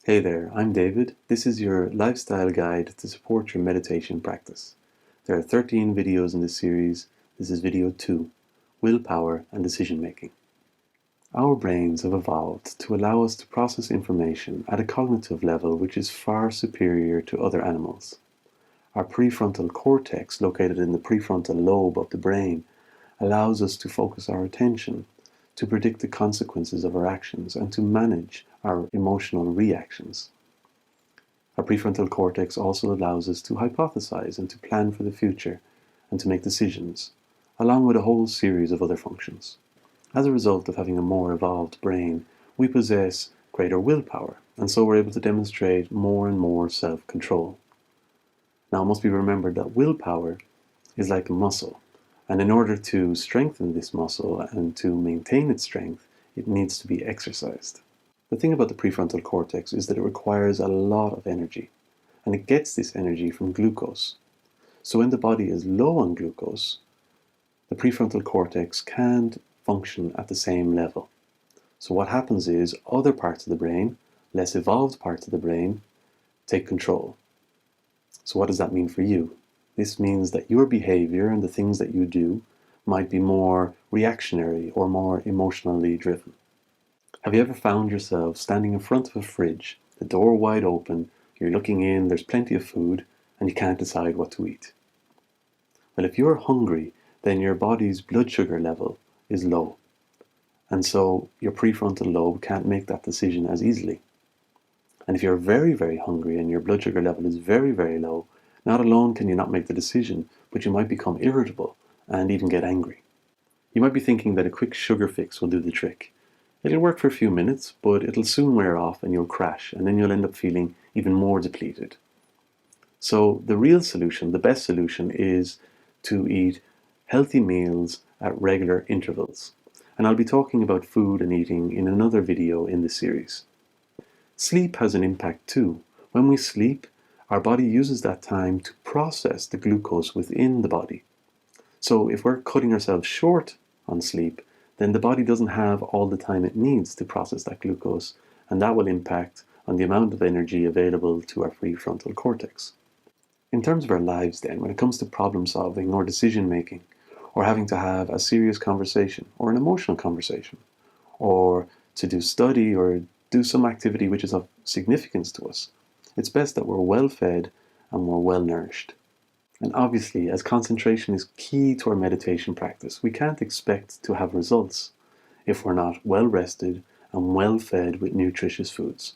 Hey there, I'm David. This is your lifestyle guide to support your meditation practice. There are 13 videos in this series. This is video 2, Willpower and Decision Making. Our brains have evolved to allow us to process information at a cognitive level which is far superior to other animals. Our prefrontal cortex, located in the prefrontal lobe of the brain, allows us to focus our attention, to predict the consequences of our actions, and to manage our emotional reactions. Our prefrontal cortex also allows us to hypothesize and to plan for the future and to make decisions, along with a whole series of other functions. As a result of having a more evolved brain, we possess greater willpower, and so we're able to demonstrate more and more self-control. Now, it must be remembered that willpower is like a muscle, and in order to strengthen this muscle and to maintain its strength, it needs to be exercised. The thing about the prefrontal cortex is that it requires a lot of energy, and it gets this energy from glucose. So when the body is low on glucose, the prefrontal cortex can't function at the same level. So what happens is other parts of the brain, less evolved parts of the brain, take control. So what does that mean for you? This means that your behavior and the things that you do might be more reactionary or more emotionally driven. Have you ever found yourself standing in front of a fridge, the door wide open, you're looking in, there's plenty of food, and you can't decide what to eat? Well, if you're hungry, then your body's blood sugar level is low, and so your prefrontal lobe can't make that decision as easily. And if you're very, very hungry and your blood sugar level is very, very low, not alone can you not make the decision, but you might become irritable and even get angry. You might be thinking that a quick sugar fix will do the trick. It'll work for a few minutes, but it'll soon wear off and you'll crash, and then you'll end up feeling even more depleted. So the real solution, the best solution, is to eat healthy meals at regular intervals. And I'll be talking about food and eating in another video in this series. Sleep has an impact too. When we sleep, our body uses that time to process the glucose within the body. So if we're cutting ourselves short on sleep, then the body doesn't have all the time it needs to process that glucose, and that will impact on the amount of energy available to our prefrontal cortex. In terms of our lives then, when it comes to problem solving or decision making, or having to have a serious conversation or an emotional conversation, or to do study or do some activity which is of significance to us, it's best that we're well fed and we're well nourished. And obviously, as concentration is key to our meditation practice, we can't expect to have results if we're not well rested and well fed with nutritious foods.